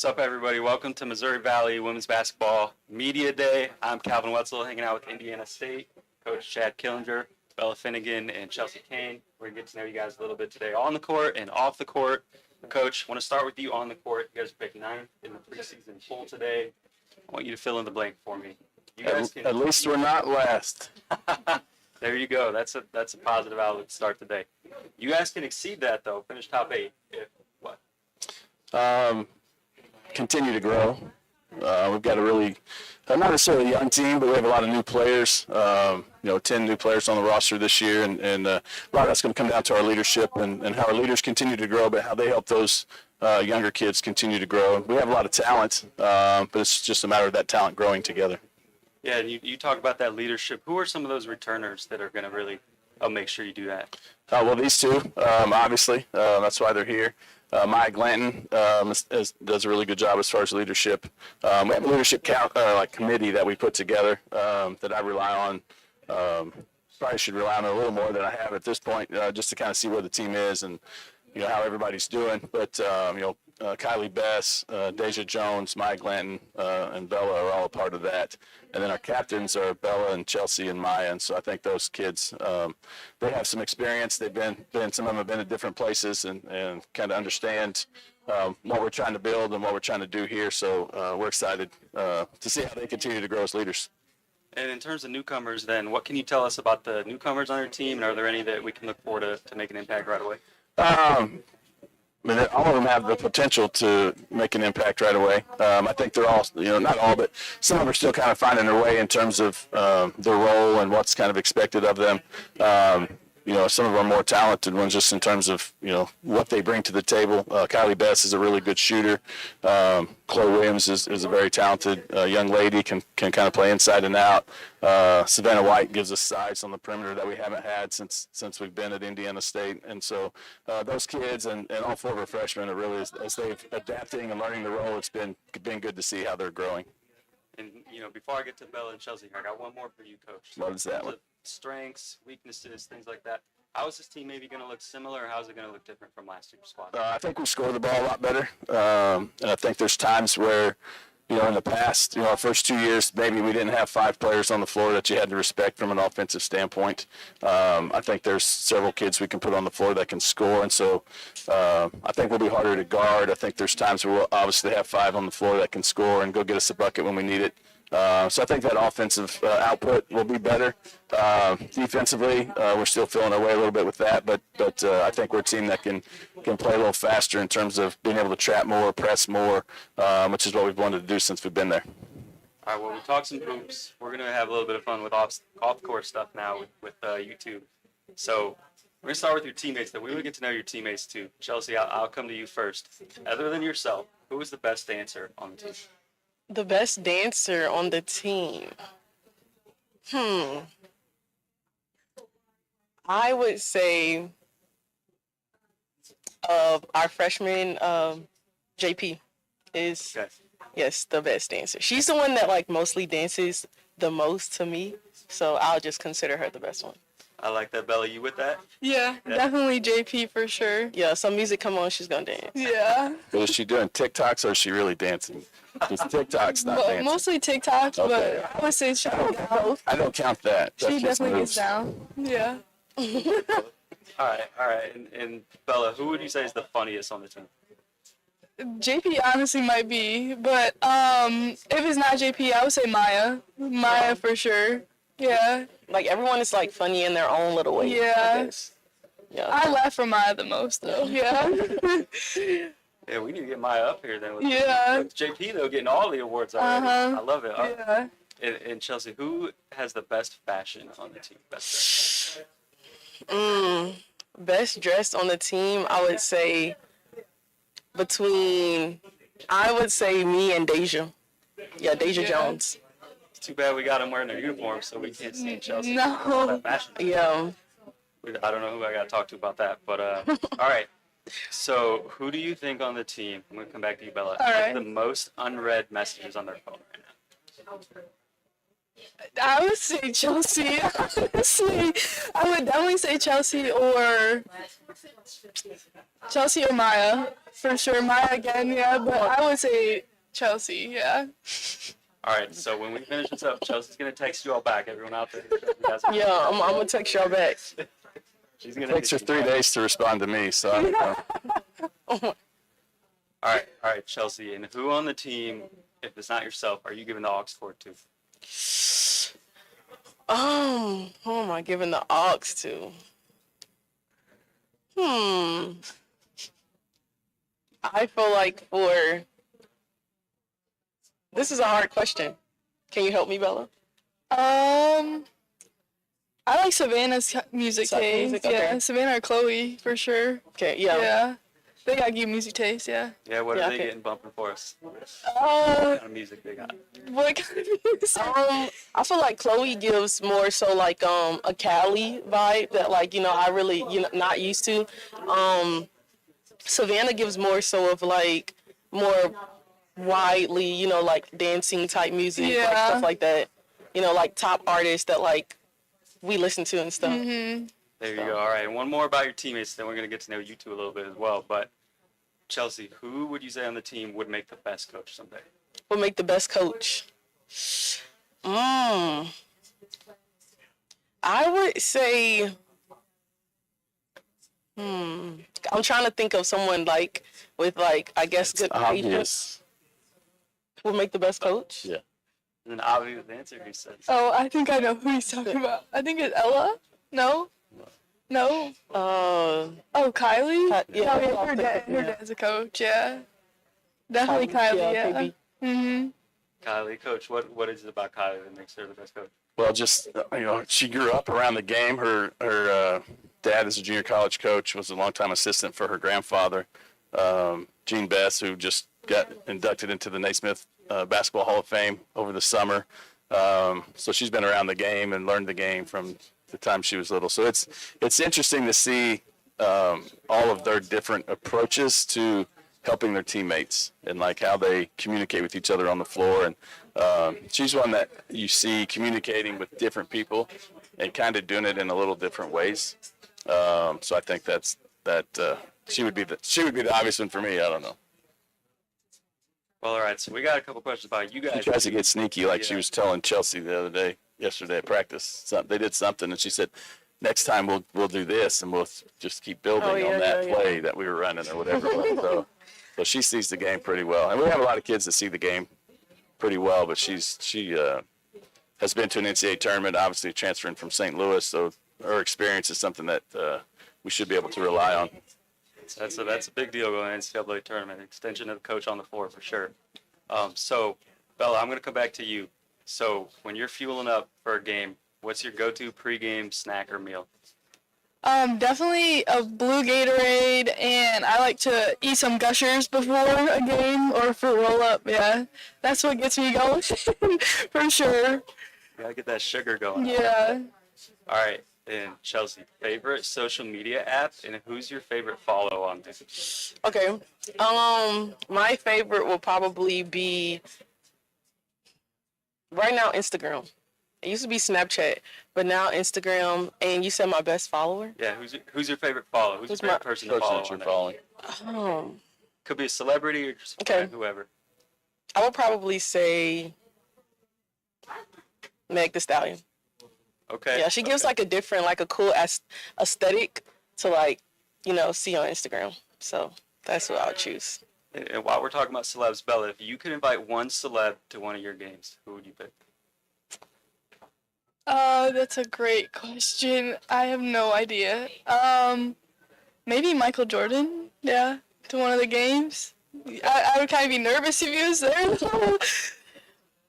What's up, everybody? Welcome to Missouri Valley Women's Basketball Media Day. I'm Calvin Wetzel, hanging out with Indiana State, Coach Chad Killinger, Bella Finnegan, and Chelsea Kane. We're going to get to know you guys a little bit today on the court and off the court. Coach, I want to start with you on the court. You guys picked ninth in the preseason poll today. I want you to fill in the blank for me. You guys can... At least we're not last. There you go. That's a positive outlook to start the day. You guys can exceed that, though. Finish top 8. If what? Continue to grow. We've got a really, not necessarily young team, but we have a lot of new players. 10 new players on the roster this year, and a lot of that's going to come down to our leadership and how our leaders continue to grow, but how they help those younger kids continue to grow. We have a lot of talent, but it's just a matter of that talent growing together. Yeah, and you talk about that leadership. Who are some of those returners that are going to really make sure you do that? Well, these two, obviously. That's why they're here. Maya Glanton does a really good job as far as leadership. We have a leadership committee that we put together that I rely on. Probably should rely on a little more than I have at this point, just to kind of see where the team is and how everybody's doing. But Kylie Bess, Deja Jones, Maya Glanton, and Bella are all a part of that. And then our captains are Bella and Chelsea and Maya. And so I think those kids, they have some experience. They've been some of them have been at different places and kind of understand what we're trying to build and what we're trying to do here. So we're excited to see how they continue to grow as leaders. And in terms of newcomers, then, what can you tell us about the newcomers on your team? And are there any that we can look forward to make an impact right away? All of them have the potential to make an impact right away. I think they're all, not all, but some of them are still kind of finding their way in terms of their role and what's kind of expected of them. Some of them are more talented ones just in terms of, what they bring to the table. Kylie Bess is a really good shooter. Chloe Williams is a very talented young lady, can kind of play inside and out. Savannah White gives us size on the perimeter that we haven't had since we've been at Indiana State. And so those kids and all 4 of our freshmen are really, as they've adapting and learning the role, it's been good to see how they're growing. And, before I get to Bella and Chelsea here, I got one more for you, Coach. What is that one? Strengths, weaknesses, things like that. How is this team maybe going to look similar, or how is it going to look different from last year's squad? I think we score the ball a lot better. And I think there's times where, in the past, our first 2 years, maybe we didn't have 5 players on the floor that you had to respect from an offensive standpoint. I think there's several kids we can put on the floor that can score, and so I think we'll be harder to guard. I think there's times where we'll obviously have 5 on the floor that can score and go get us a bucket when we need it. So I think that offensive output will be better. Defensively, we're still feeling our way a little bit with that, but I think we're a team that can play a little faster in terms of being able to trap more, press more, which is what we've wanted to do since we've been there. All right, well, we talked some hoops. We're going to have a little bit of fun with off-court stuff now with YouTube. So we're going to start with your teammates. That we want to get to know your teammates, too. Chelsea, I'll come to you first. Other than yourself, who is the best dancer on the team? The best dancer on the team. I would say our freshman JP is yes the best dancer. She's the one that mostly dances the most to me, so I'll just consider her the best one. I like that. Bella, you with that? Yeah, definitely JP for sure. Yeah, some music come on, she's gonna dance. Yeah. But is she doing TikToks or is she really dancing? Just TikToks, not dancing. Mostly TikToks, Okay. but I would say she can get both. I don't count that. She definitely gets down. Yeah. All right. And Bella, who would you say is the funniest on the team? JP honestly might be, but if it's not JP, I would say Maya. Maya for sure. Yeah. Everyone is funny in their own little way. Yeah. I guess. Yeah. I laugh for Maya the most though. Yeah. Yeah, we need to get Maya up here then. With JP, though, getting all the awards already. I love it. Yeah. And Chelsea, who has the best fashion on the team? Best Best dressed on the team, I would say me and Deja. Yeah, Deja Jones. It's too bad we got them wearing their uniforms, so we can't see Chelsea. No. Fashion. Yeah. I don't know who I got to talk to about that, but all right. So, who do you think on the team? I'm going to come back to you, Bella. All right. Has the most unread messages on their phone right now? I would say Chelsea. Honestly, I would definitely say Chelsea or Maya for sure. Maya again, yeah, but I would say Chelsea, yeah. All right, so when we finish this up, Chelsea's gonna text you all back. Everyone out there. Yeah, I'm gonna text y'all back. She's gonna It takes her hit you 3 back. days to respond to me, so I don't know. All right, Chelsea. And who on the team, if it's not yourself, are you giving the aux cord to? Who am I giving the aux to? I feel like this is a hard question. Can you help me, Bella? I like Savannah's music taste. Music, okay. Yeah, Savannah or Chloe for sure. Okay, yeah. Yeah, they got good music taste. Yeah. Yeah, what Yeah, are they okay. getting bumping for us? What Uh, kind of music they got? what kind of music? I feel like Chloe gives more so like a Cali vibe that like I really not used to. Savannah gives more so of like more widely like dancing type music, like Yeah. stuff like that. Like top artists that like we listen to and stuff. There you go. All right, and one more about your teammates, then we're gonna get to know you two a little bit as well. But Chelsea, who would you say on the team would make the best coach someday? What make the best coach? I would say. I'm trying to think of someone like with like I guess good patience. Obvious. Would make the best coach. Yeah. An obvious answer, he says. Oh, I think I know who he's talking about. I think it's Ella. No. No. Uh, Oh, Kylie. yeah. Oh, her dad's a coach. Yeah. Definitely Kylie. Yeah. maybe. Kylie, coach, what is it about Kylie that makes her the best coach? Well, just she grew up around the game. Her dad is a junior college coach. Was a longtime assistant for her grandfather, Gene Bess, who just got inducted into the Naismith Basketball Hall of Fame over the summer. So she's been around the game and learned the game from the time she was little. So it's interesting to see all of their different approaches to helping their teammates and like how they communicate with each other on the floor. And she's one that you see communicating with different people and kind of doing it in a little different ways. So I think that she would be the obvious one for me. I don't know. Well, all right, so we got a couple questions about you guys. She tries to get sneaky, like she Yeah. was telling Chelsea yesterday at practice. They did something, and she said, "Next time we'll do this, and we'll just keep building Oh, yeah, on that yeah, play that we were running or whatever." it was. So she sees the game pretty well, and we have a lot of kids that see the game pretty well. But she has been to an NCAA tournament, obviously transferring from St. Louis, so her experience is something that we should be able to rely on. That's a big deal going to NCAA tournament. Extension of the coach on the floor for sure. So, Bella, I'm going to come back to you. So, when you're fueling up for a game, what's your go-to pregame snack or meal? Definitely a blue Gatorade, and I like to eat some Gushers before a game or fruit roll up. Yeah, that's what gets me going for sure. You got to get that sugar going. Yeah. All right. And Chelsea, favorite social media app, and who's your favorite follow on there? Okay. My favorite will probably be right now Instagram. It used to be Snapchat, but now Instagram. And you said my best follower? Yeah, who's your favorite follow? Who's your Who's favorite my- person to Coach follow that you're on there? following. Could be a celebrity or just a Okay. friend, whoever. I would probably say Meg Thee Stallion. Okay. Yeah, she gives okay. like a different, like a cool aesthetic to like, see on Instagram. So that's what I would choose. And while we're talking about celebs, Bella, if you could invite one celeb to one of your games, who would you pick? That's a great question. I have no idea. Maybe Michael Jordan. Yeah, to one of the games. I would kind of be nervous if he was there.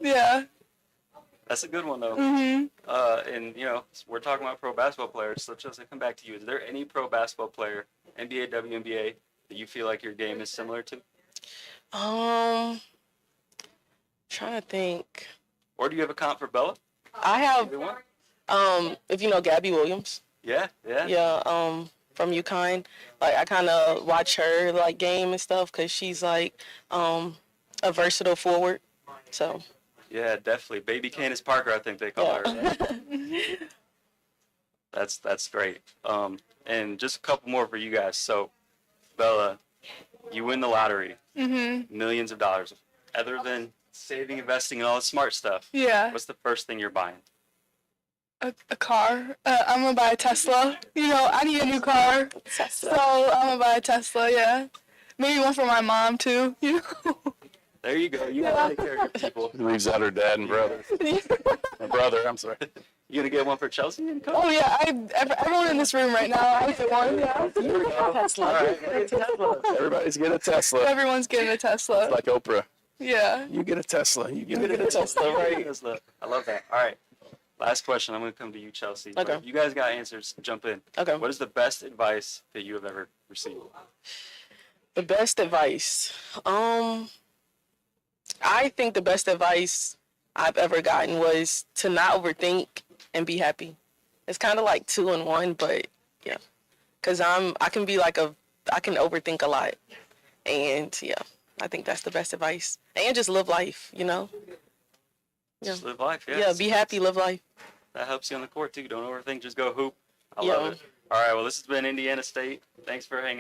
Yeah. That's a good one, though. Mhm. And, we're talking about pro basketball players, so just to come back to you, is there any pro basketball player, NBA, WNBA, that you feel like your game is similar to? Trying to think. Or do you have a comp for Bella? I have, Either one? if you know Gabby Williams. Yeah. Yeah, from UConn. Like I kind of watch her like game and stuff because she's like a versatile forward. So Yeah, definitely. Baby Candace Parker, I think they call her. Yeah. That's great. And just a couple more for you guys. So, Bella, you win the lottery, millions of dollars. Other than saving, investing, and all the smart stuff, Yeah. what's the first thing you're buying? A car. I'm gonna buy a Tesla. You know, I need a new car. So I'm gonna buy a Tesla, yeah. Maybe one for my mom too, you know. There you go. You gotta take care of your people. He leaves out her dad and brother. My brother, I'm sorry. You gonna get one for Chelsea and Coach? Oh yeah, everyone in this room right now, I get one, yeah. Tesla. All right. Everybody's getting a Tesla. Everyone's getting a Tesla. Like Oprah. Yeah. You get a Tesla. You You get get a a Tesla. Tesla, right? Tesla. I love that. All right. Last question. I'm gonna come to you, Chelsea. Okay. If you guys got answers, jump in. Okay. What is the best advice that you have ever received? The best advice. I think the best advice I've ever gotten was to not overthink and be happy. It's kind of like 2 in 1, but yeah. Cause I can be like I can overthink a lot, and yeah, I think that's the best advice. And just live life, you know. Just live life. Yeah, be happy, live life. That helps you on the court too. Don't overthink. Just go hoop. I Yeah. love it. All right. Well, this has been Indiana State. Thanks for hanging